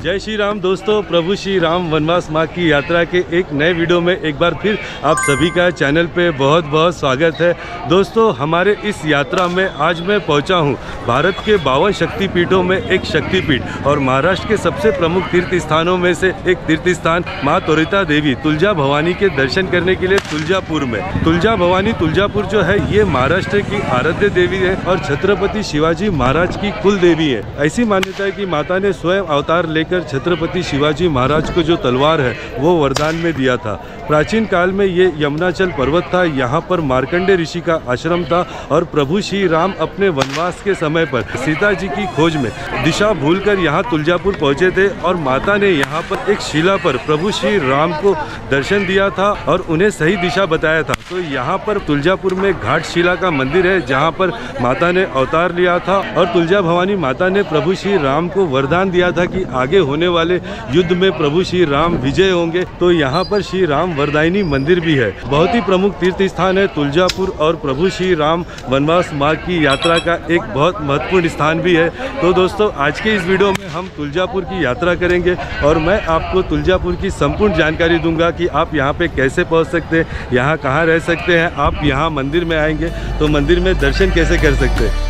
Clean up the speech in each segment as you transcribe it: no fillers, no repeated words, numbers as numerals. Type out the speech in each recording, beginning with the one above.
जय श्री राम दोस्तों, प्रभु श्री राम वनवास मार्ग की यात्रा के एक नए वीडियो में एक बार फिर आप सभी का चैनल पे बहुत बहुत स्वागत है। दोस्तों, हमारे इस यात्रा में आज मैं पहुंचा हूं भारत के 52 शक्तिपीठों में एक शक्तिपीठ और महाराष्ट्र के सबसे प्रमुख तीर्थ स्थानों में से एक तीर्थ स्थान माँ त्वरिता देवी तुलजा भवानी के दर्शन करने के लिए तुलजापुर में। तुलजा भवानी तुलजापुर जो है ये महाराष्ट्र की आराध्य देवी है और छत्रपति शिवाजी महाराज की कुल देवी है। ऐसी मान्यता है कि माता ने स्वयं अवतार लेकर छत्रपति शिवाजी महाराज को जो तलवार है वो वरदान में दिया था। प्राचीन काल में ये यमुनाचल पर्वत था, यहाँ पर मार्कंडे ऋषि का आश्रम था और प्रभु श्री राम अपने वनवास के समय पर सीता जी की खोज में दिशा भूलकर यहाँ तुलजापुर पहुँचे थे और माता ने यहाँ पर एक शिला पर प्रभु श्री राम को दर्शन दिया था और उन्हें सही दिशा बताया था। तो यहाँ पर तुलजापुर में घाट शिला का मंदिर है जहाँ पर माता ने अवतार लिया था और तुलजा भवानी माता ने प्रभु श्री राम को वरदान दिया था कि आगे होने वाले युद्ध में प्रभु श्री राम विजय होंगे। तो यहाँ पर श्री राम वरदायिनी मंदिर भी है। बहुत ही प्रमुख तीर्थ स्थान है तुलजापुर और प्रभु श्री राम वनवास मार्ग की यात्रा का एक बहुत महत्वपूर्ण स्थान भी है। तो दोस्तों, आज के इस वीडियो में हम तुलजापुर की यात्रा करेंगे और मैं आपको तुलजापुर की संपूर्ण जानकारी दूंगा कि आप यहाँ पे कैसे पहुँच सकते हैं, यहाँ कहाँ रह सकते हैं, आप यहाँ मंदिर में आएंगे तो मंदिर में दर्शन कैसे कर सकते हैं।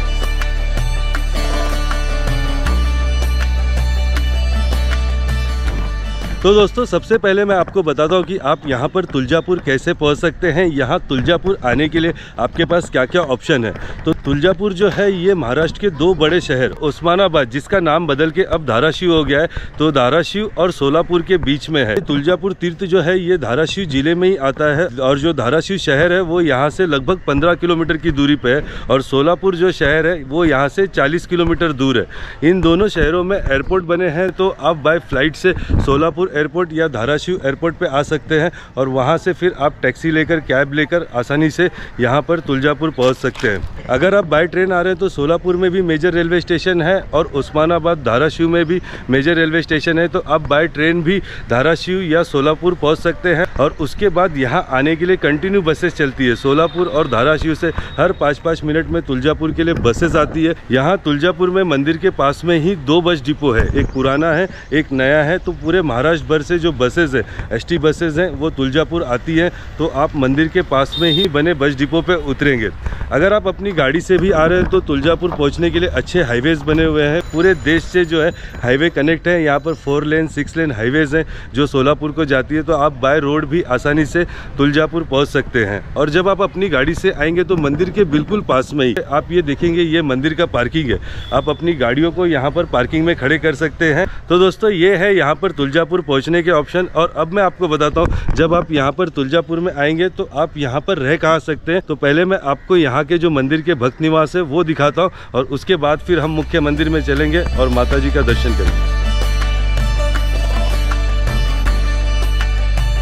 तो दोस्तों, सबसे पहले मैं आपको बताता हूँ कि आप यहाँ पर तुलजापुर कैसे पहुँच सकते हैं। यहाँ तुलजापुर आने के लिए आपके पास क्या क्या ऑप्शन है। तो तुलजापुर जो है ये महाराष्ट्र के दो बड़े शहर उस्मानाबाद, जिसका नाम बदल के अब धाराशिव हो गया है, तो धाराशिव और सोलापुर के बीच में है। तुलजापुर तीर्थ जो है ये धाराशिव जिले में ही आता है और जो धाराशिव शहर है वो यहाँ से लगभग 15 किलोमीटर की दूरी पे है और सोलापुर जो शहर है वो यहाँ से 40 किलोमीटर दूर है। इन दोनों शहरों में एयरपोर्ट बने हैं, तो आप बाय फ्लाइट से सोलापुर एयरपोर्ट या धाराशिव एयरपोर्ट पे आ सकते हैं और वहाँ से फिर आप टैक्सी लेकर, कैब लेकर आसानी से यहाँ पर तुलजापुर पहुँच सकते हैं। अगर आप बाय ट्रेन आ रहे हैं तो सोलापुर में भी मेजर रेलवे स्टेशन है और उस्मानाबाद धाराशिव में भी मेजर रेलवे स्टेशन है, तो आप बाय ट्रेन भी धाराशिव या सोलापुर पहुँच सकते हैं। और उसके बाद यहाँ आने के लिए कंटिन्यू बसेस चलती है। सोलापुर और धाराशिव से हर 5-5 मिनट में तुलजापुर के लिए बसेस आती है। यहाँ तुलजापुर में मंदिर के पास में ही 2 बस डिपो है, एक पुराना है एक नया है। तो पूरे महाराष्ट्र भर से जो बसेस है, एसटी बसेस हैं, वो तुलजापुर आती है। तो आप मंदिर के पास में ही बने बस डिपो पे उतरेंगे। अगर आप अपनी गाड़ी से भी आ रहे हैं तो तुलजापुर पहुंचने के लिए अच्छे हाईवेज बने हुए हैं। पूरे देश से जो है हाईवे कनेक्ट है। यहाँ पर 4 लेन 6 लेन हाईवेज हैं जो सोलापुर को जाती है, तो आप बाय रोड भी आसानी से तुलजापुर पहुंच सकते हैं। और जब आप अपनी गाड़ी से आएंगे तो मंदिर के बिल्कुल पास में ही आप ये देखेंगे ये मंदिर का पार्किंग है। आप अपनी गाड़ियों को यहाँ पर पार्किंग में खड़े कर सकते हैं। तो दोस्तों, ये है यहाँ पर तुलजापुर पहुँचने के ऑप्शन। और अब मैं आपको बताता हूँ, जब आप यहाँ पर तुलजापुर में आएंगे तो आप यहाँ पर रह कहाँ सकते हैं। तो पहले मैं आपको यहाँ के जो मंदिर के भक्त निवास है वो दिखाता हूँ और उसके बाद फिर हम मुख्य मंदिर में चलेंगे और माता जी का दर्शन करेंगे।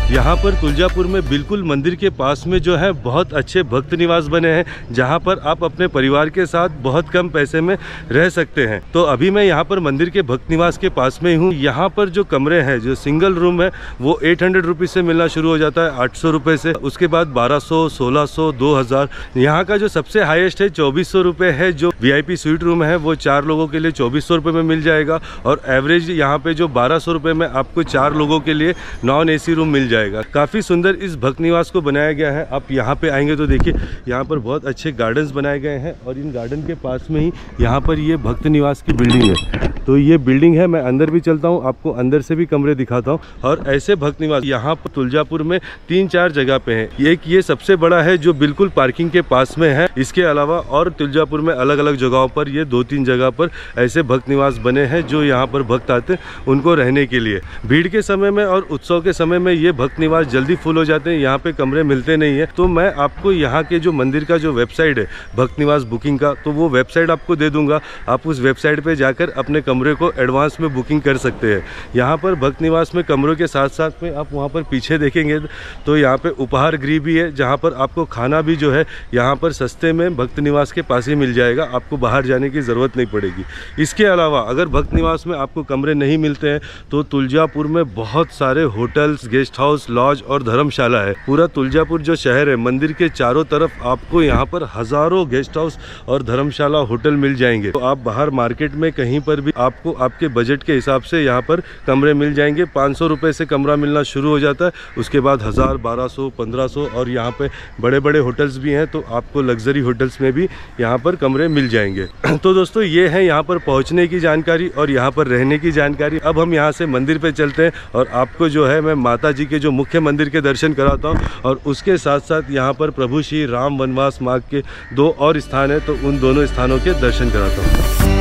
यहाँ पर तुलजापुर में बिल्कुल मंदिर के पास में जो है बहुत अच्छे भक्त निवास बने हैं, जहाँ पर आप अपने परिवार के साथ बहुत कम पैसे में रह सकते हैं। तो अभी मैं यहाँ पर मंदिर के भक्त निवास के पास में ही हूँ। यहाँ पर जो कमरे हैं, जो सिंगल रूम है वो 800 रुपीज़ से मिलना शुरू हो जाता है, 800 रुपये से। उसके बाद 1200, 1600, 2000। यहाँ का जो सबसे हाईएस्ट है 2400 रुपये है। जो VIP स्वीट रूम है वो 4 लोगों के लिए 2400 रुपये में मिल जाएगा और एवरेज यहाँ पे जो 1200 रुपये में आपको 4 लोगों के लिए नॉन AC रूम मिल जाएगा। काफी सुंदर इस भक्त निवास को बनाया गया है। आप यहाँ पे आएंगे तो देखिए यहाँ पर बहुत अच्छे गार्डन्स बनाए गए हैं और इन गार्डन के पास में ही यहाँ पर ये भक्त निवास की बिल्डिंग है। तो ये बिल्डिंग है, मैं अंदर भी चलता हूँ, आपको अंदर से भी कमरे दिखाता हूँ। और ऐसे भक्त निवास यहाँ पर तुलजापुर में 3-4 जगह पे हैं। एक ये सबसे बड़ा है जो बिल्कुल पार्किंग के पास में है। इसके अलावा और तुलजापुर में अलग अलग जगहों पर ये 2-3 जगह पर ऐसे भक्त निवास बने हैं जो यहाँ पर भक्त आते हैं उनको रहने के लिए। भीड़ के समय में और उत्सव के समय में ये भक्त निवास जल्दी फुल हो जाते हैं, यहाँ पे कमरे मिलते नहीं है। तो मैं आपको यहाँ के जो मंदिर का जो वेबसाइट है भक्त निवास बुकिंग का, तो वो वेबसाइट आपको दे दूंगा। आप उस वेबसाइट पे जाकर अपने कमरे को एडवांस में बुकिंग कर सकते हैं। यहाँ पर भक्त निवास में कमरों के साथ साथ में आप वहाँ पर पीछे देखेंगे तो यहाँ पे उपहार गृह भी है, जहाँ पर आपको खाना भी जो है यहाँ पर सस्ते में भक्त निवास के पास ही मिल जाएगा, आपको बाहर जाने की ज़रूरत नहीं पड़ेगी। इसके अलावा अगर भक्त निवास में आपको कमरे नहीं मिलते हैं तो तुलजापुर में बहुत सारे hotels, guest house house, lodge और धर्मशाला है। पूरा तुलजापुर जो शहर है, मंदिर के चारों तरफ आपको यहाँ पर हजारों गेस्ट हाउस और धर्मशाला, होटल मिल जाएंगे। तो आप बाहर मार्केट में कहीं पर भी आपको आपके बजट के हिसाब से यहाँ पर कमरे मिल जाएंगे। 500 रुपये से कमरा मिलना शुरू हो जाता है, उसके बाद 1000, 1200, 1500 और यहाँ पे बड़े बड़े होटल्स भी हैं, तो आपको लग्जरी होटल्स में भी यहाँ पर कमरे मिल जाएंगे। तो दोस्तों ये है यहाँ पर पहुँचने की जानकारी और यहाँ पर रहने की जानकारी। अब हम यहाँ से मंदिर पे चलते हैं और आपको जो है मैं माता जी के जो मुख्य मंदिर के दर्शन कराता हूँ, और उसके साथ साथ यहाँ पर प्रभु श्री राम वनवास मार्ग के 2 और स्थान है, तो उन दोनों स्थानों के दर्शन कराता हूँ।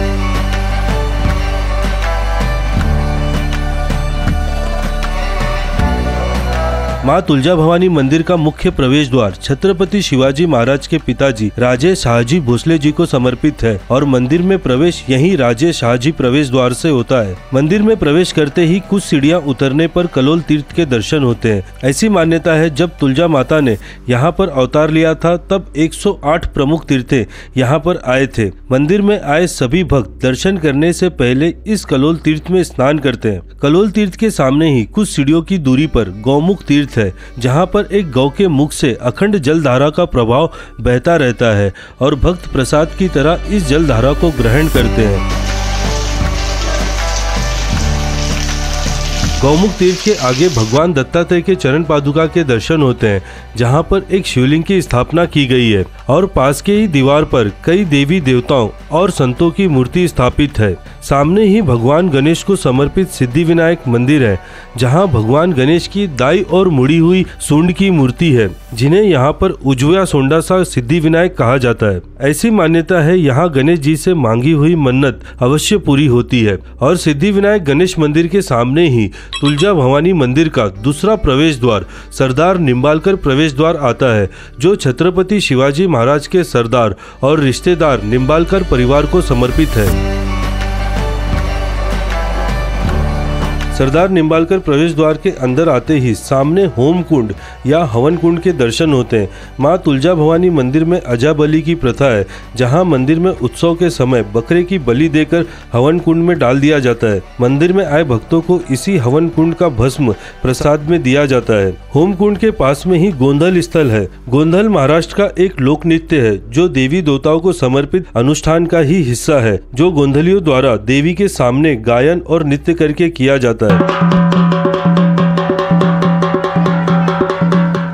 माँ तुलजा भवानी मंदिर का मुख्य प्रवेश द्वार छत्रपति शिवाजी महाराज के पिताजी राजे शाहजी भोसले जी को समर्पित है और मंदिर में प्रवेश यहीं राजे शाहजी प्रवेश द्वार से होता है। मंदिर में प्रवेश करते ही कुछ सीढ़ियां उतरने पर कलोल तीर्थ के दर्शन होते हैं। ऐसी मान्यता है जब तुलजा माता ने यहाँ पर अवतार लिया था तब 108 प्रमुख तीर्थे यहाँ पर आए थे। मंदिर में आए सभी भक्त दर्शन करने से पहले इस कलोल तीर्थ में स्नान करते हैं। कलोल तीर्थ के सामने ही कुछ सीढ़ियों की दूरी पर गौमुख तीर्थ है, जहां पर एक गौ के मुख से अखंड जलधारा का प्रभाव बहता रहता है और भक्त प्रसाद की तरह इस जलधारा को ग्रहण करते हैं। गौमुख तीर्थ के आगे भगवान दत्तात्रेय के चरण पादुका के दर्शन होते हैं, जहां पर एक शिवलिंग की स्थापना की गई है और पास के ही दीवार पर कई देवी देवताओं और संतों की मूर्ति स्थापित है। सामने ही भगवान गणेश को समर्पित सिद्धि विनायक मंदिर है, जहां भगवान गणेश की दाई और मुड़ी हुई सूंड की मूर्ति है, जिन्हें यहाँ पर उज्जया सोंडा सा सिद्धि विनायक कहा जाता है। ऐसी मान्यता है यहाँ गणेश जी से मांगी हुई मन्नत अवश्य पूरी होती है। और सिद्धि विनायक गणेश मंदिर के सामने ही तुलजा भवानी मंदिर का दूसरा प्रवेश द्वार सरदार निम्बालकर प्रवेश द्वार आता है, जो छत्रपति शिवाजी महाराज के सरदार और रिश्तेदार निम्बालकर परिवार को समर्पित है। सरदार निम्बालकर प्रवेश द्वार के अंदर आते ही सामने होम कुंड या हवन कुंड के दर्शन होते हैं। माँ तुलजा भवानी मंदिर में अजा बलि की प्रथा है, जहां मंदिर में उत्सव के समय बकरे की बलि देकर हवन कुंड में डाल दिया जाता है। मंदिर में आए भक्तों को इसी हवन कुंड का भस्म प्रसाद में दिया जाता है। होम कुंड के पास में ही गोंधल स्थल है। गोंधल महाराष्ट्र का एक लोक नृत्य है, जो देवी देवताओं को समर्पित अनुष्ठान का ही हिस्सा है, जो गोंधलियों द्वारा देवी के सामने गायन और नृत्य करके किया जाता है।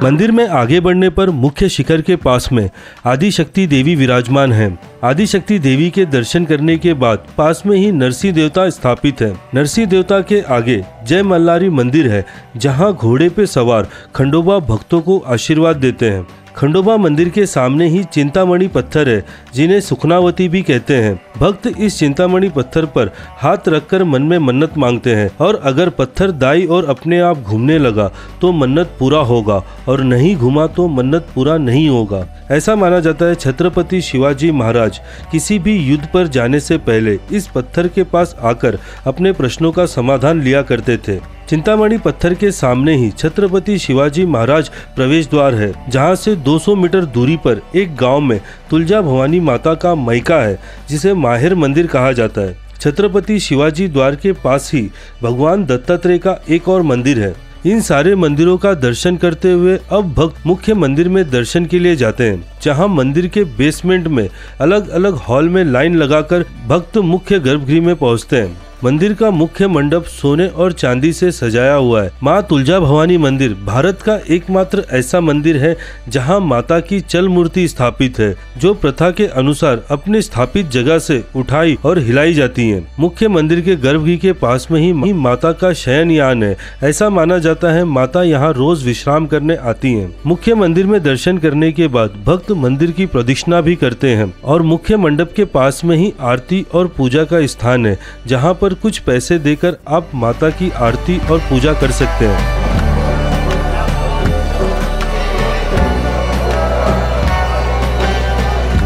मंदिर में आगे बढ़ने पर मुख्य शिखर के पास में आदिशक्ति देवी विराजमान हैं। आदिशक्ति देवी के दर्शन करने के बाद पास में ही नरसिंह देवता स्थापित है। नरसिंह देवता के आगे जय मल्लारी मंदिर है, जहां घोड़े पे सवार खंडोबा भक्तों को आशीर्वाद देते हैं। खंडोबा मंदिर के सामने ही चिंतामणि पत्थर है, जिन्हें सुखनावती भी कहते हैं। भक्त इस चिंतामणि पत्थर पर हाथ रखकर मन में मन्नत मांगते हैं, और अगर पत्थर दाई और अपने आप घूमने लगा तो मन्नत पूरा होगा, और नहीं घूमा तो मन्नत पूरा नहीं होगा। ऐसा माना जाता है छत्रपति शिवाजी महाराज किसी भी युद्ध पर जाने से पहले इस पत्थर के पास आकर अपने प्रश्नों का समाधान लिया करते थे। चिंतामणि पत्थर के सामने ही छत्रपति शिवाजी महाराज प्रवेश द्वार है, जहां से 200 मीटर दूरी पर एक गांव में तुलजा भवानी माता का मैका है, जिसे माहेर मंदिर कहा जाता है। छत्रपति शिवाजी द्वार के पास ही भगवान दत्तात्रेय का एक और मंदिर है। इन सारे मंदिरों का दर्शन करते हुए अब भक्त मुख्य मंदिर में दर्शन के लिए जाते हैं, जहां मंदिर के बेसमेंट में अलग अलग हॉल में लाइन लगाकर भक्त मुख्य गर्भगृह में पहुंचते हैं। मंदिर का मुख्य मंडप सोने और चांदी से सजाया हुआ है। माँ तुलजा भवानी मंदिर भारत का एकमात्र ऐसा मंदिर है जहां माता की चल मूर्ति स्थापित है, जो प्रथा के अनुसार अपने स्थापित जगह से उठाई और हिलाई जाती है। मुख्य मंदिर के गर्भगृह के पास में ही माता का शयन यान है। ऐसा माना जाता है माता यहाँ रोज विश्राम करने आती हैं। मुख्य मंदिर में दर्शन करने के बाद भक्त मंदिर की प्रदक्षिणा भी करते हैं, और मुख्य मंडप के पास में ही आरती और पूजा का स्थान है, जहाँ पर कुछ पैसे देकर आप माता की आरती और पूजा कर सकते हैं।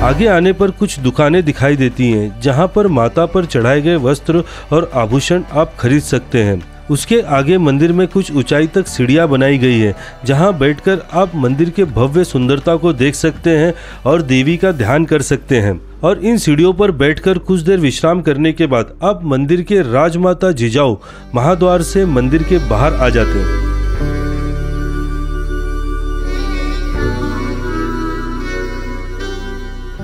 आगे आने पर कुछ दुकानें दिखाई देती हैं, जहां पर माता पर चढ़ाए गए वस्त्र और आभूषण आप खरीद सकते हैं। उसके आगे मंदिर में कुछ ऊंचाई तक सीढ़ियां बनाई गई है, जहां बैठकर आप मंदिर के भव्य सुंदरता को देख सकते हैं और देवी का ध्यान कर सकते हैं। और इन सीढ़ियों पर बैठकर कुछ देर विश्राम करने के बाद आप मंदिर के राजमाता जिजाऊ महाद्वार से मंदिर के बाहर आ जाते हैं।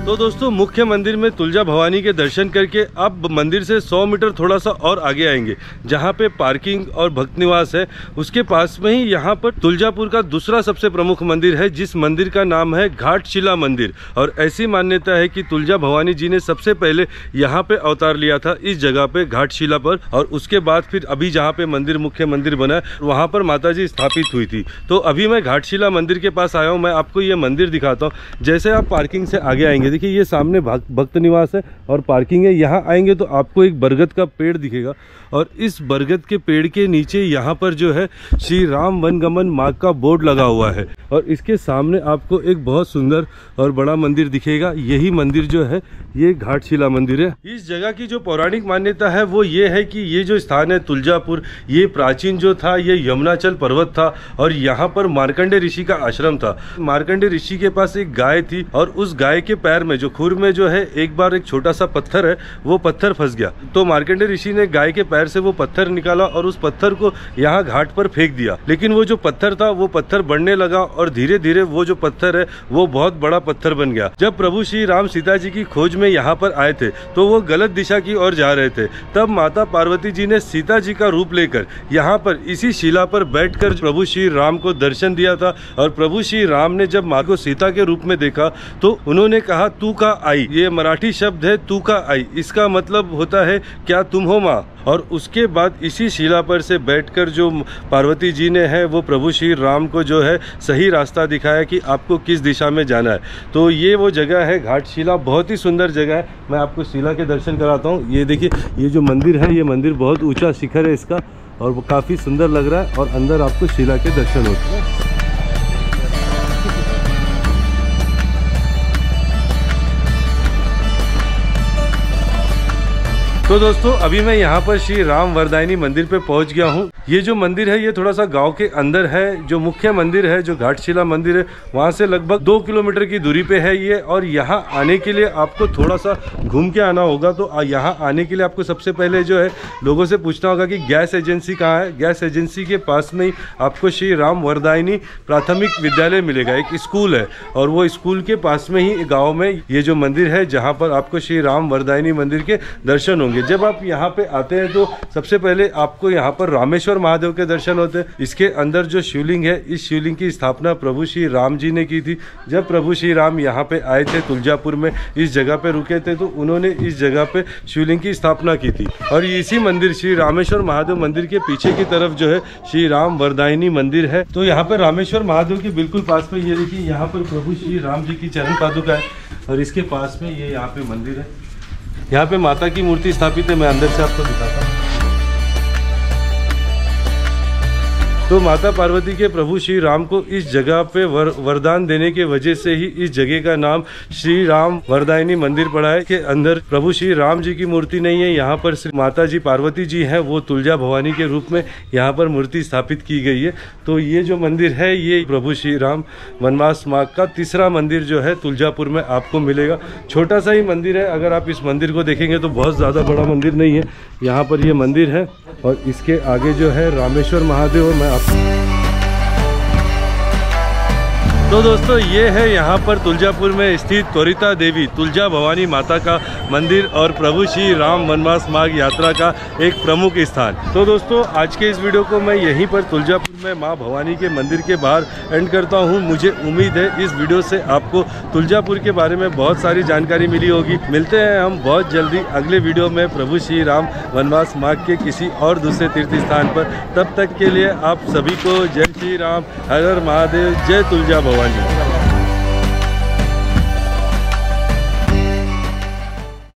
तो दोस्तों मुख्य मंदिर में तुलजा भवानी के दर्शन करके आप मंदिर से 100 मीटर थोड़ा सा और आगे आएंगे, जहां पे पार्किंग और भक्त निवास है। उसके पास में ही यहां पर तुलजापुर का दूसरा सबसे प्रमुख मंदिर है, जिस मंदिर का नाम है घाटशिला मंदिर। और ऐसी मान्यता है कि तुलजा भवानी जी ने सबसे पहले यहाँ पे अवतार लिया था, इस जगह पे घाटशिला पर, और उसके बाद फिर अभी जहाँ पे मंदिर मुख्य मंदिर बना है वहाँ पर माता जी स्थापित हुई थी। तो अभी मैं घाटशिला मंदिर के पास आया हूँ, मैं आपको ये मंदिर दिखाता हूँ। जैसे आप पार्किंग से आगे आएंगे, देखिए ये सामने भक्त निवास है और पार्किंग है। यहाँ आएंगे तो आपको एक बरगद का पेड़ दिखेगा, और इस बरगद के पेड़ के नीचे यहाँ पर जो है श्री राम वनगमन मार्ग का बोर्ड लगा हुआ है, और इसके सामने आपको एक बहुत सुंदर और बड़ा मंदिर दिखेगा। यही मंदिर जो है ये घाटशिला मंदिर है। इस जगह की जो पौराणिक मान्यता है वो ये है कि ये जो स्थान है तुलजापुर, ये प्राचीन जो था ये यमुनाचल पर्वत था, और यहाँ पर मार्कंडे ऋषि का आश्रम था। मार्कंडे ऋषि के पास एक गाय थी, और उस गाय के पैर में जो खुर में जो है एक बार एक छोटा सा पत्थर है, वो पत्थर फंस गया। तो मार्कंडे ऋषि ने गाय के पैर से वो पत्थर निकाला और उस पत्थर को यहाँ घाट पर फेंक दिया। लेकिन वो जो पत्थर था वो पत्थर बढ़ने लगा, और धीरे धीरे वो जो पत्थर है वो बहुत बड़ा पत्थर बन गया। जब प्रभु श्री राम सीता जी की खोज में यहाँ पर आए थे तो वो गलत दिशा की ओर जा रहे थे। तब माता पार्वती जी ने सीता जी का रूप लेकर यहाँ पर इसी शिला पर बैठकर प्रभु श्री राम को दर्शन दिया था। और प्रभु श्री राम ने जब माँ को सीता के रूप में देखा तो उन्होंने कहा तू का आई। ये मराठी शब्द है तू का आई, इसका मतलब होता है क्या तुम हो माँ। और उसके बाद इसी शिला पर से बैठकर जो पार्वती जी ने है वो प्रभु श्री राम को जो है सही रास्ता दिखाया कि आपको किस दिशा में जाना है। तो ये वो जगह है घाटशिला, बहुत ही सुंदर जगह है। मैं आपको शिला के दर्शन कराता हूँ। ये देखिए ये जो मंदिर है, ये मंदिर बहुत ऊंचा शिखर है इसका, और वो काफ़ी सुंदर लग रहा है, और अंदर आपको शिला के दर्शन होते हैं। तो दोस्तों अभी मैं यहाँ पर श्री राम वरदायनी मंदिर पे पहुँच गया हूँ। ये जो मंदिर है ये थोड़ा सा गांव के अंदर है। जो मुख्य मंदिर है जो घाटशिला मंदिर है वहाँ से लगभग 2 किलोमीटर की दूरी पे है ये, और यहाँ आने के लिए आपको थोड़ा सा घूम के आना होगा। तो यहाँ आने के लिए आपको सबसे पहले जो है लोगों से पूछना होगा कि गैस एजेंसी कहाँ है। गैस एजेंसी के पास में ही आपको श्री राम वरदायनी प्राथमिक विद्यालय मिलेगा, एक स्कूल है, और वो स्कूल के पास में ही गाँव में ये जो मंदिर है जहाँ पर आपको श्री राम वरदायनी मंदिर के दर्शन होंगे। जब आप यहाँ पे आते हैं तो सबसे पहले आपको यहाँ पर रामेश्वर महादेव के दर्शन होते हैं। इसके अंदर जो शिवलिंग है, इस शिवलिंग की स्थापना प्रभु श्री राम जी ने की थी। जब प्रभु श्री राम यहाँ पे आए थे तुलजापुर में, इस जगह पे रुके थे, तो उन्होंने इस जगह पे शिवलिंग की स्थापना की थी। और इसी मंदिर श्री रामेश्वर महादेव मंदिर के पीछे की तरफ जो है श्री राम वरदायनी मंदिर है। तो यहाँ पर रामेश्वर महादेव के बिल्कुल पास में ये देखिए यहाँ पर प्रभु श्री राम जी की चरण पादुका है, और इसके पास में ये यहाँ पे मंदिर है। यहाँ पे माता की मूर्ति स्थापित है, मैं अंदर से आपको दिखाता हूँ। तो माता पार्वती के प्रभु श्री राम को इस जगह पे वरदान देने के वजह से ही इस जगह का नाम श्री राम वरदायनी मंदिर पड़ा है। के अंदर प्रभु श्री राम जी की मूर्ति नहीं है, यहाँ पर माता जी पार्वती जी हैं, वो तुलजा भवानी के रूप में यहाँ पर मूर्ति स्थापित की गई है। तो ये जो मंदिर है ये प्रभु श्री राम वनवास मार्ग का तीसरा मंदिर जो है तुलजापुर में आपको मिलेगा। छोटा सा ही मंदिर है, अगर आप इस मंदिर को देखेंगे तो बहुत ज़्यादा बड़ा मंदिर नहीं है। यहाँ पर ये मंदिर है, और इसके आगे जो है रामेश्वर महादेव। मैं तो दोस्तों ये है यहाँ पर तुलजापुर में स्थित त्वरिता देवी तुलजा भवानी माता का मंदिर और प्रभु श्री राम वनवास मार्ग यात्रा का एक प्रमुख स्थान। तो दोस्तों आज के इस वीडियो को मैं यहीं पर तुलजापुर में माँ भवानी के मंदिर के बाहर एंड करता हूँ। मुझे उम्मीद है इस वीडियो से आपको तुलजापुर के बारे में बहुत सारी जानकारी मिली होगी। मिलते हैं हम बहुत जल्दी अगले वीडियो में प्रभु श्री राम वनवास मार्ग के किसी और दूसरे तीर्थ स्थान पर। तब तक के लिए आप सभी को जय श्री राम, हर हर महादेव, जय तुलजा भवानी।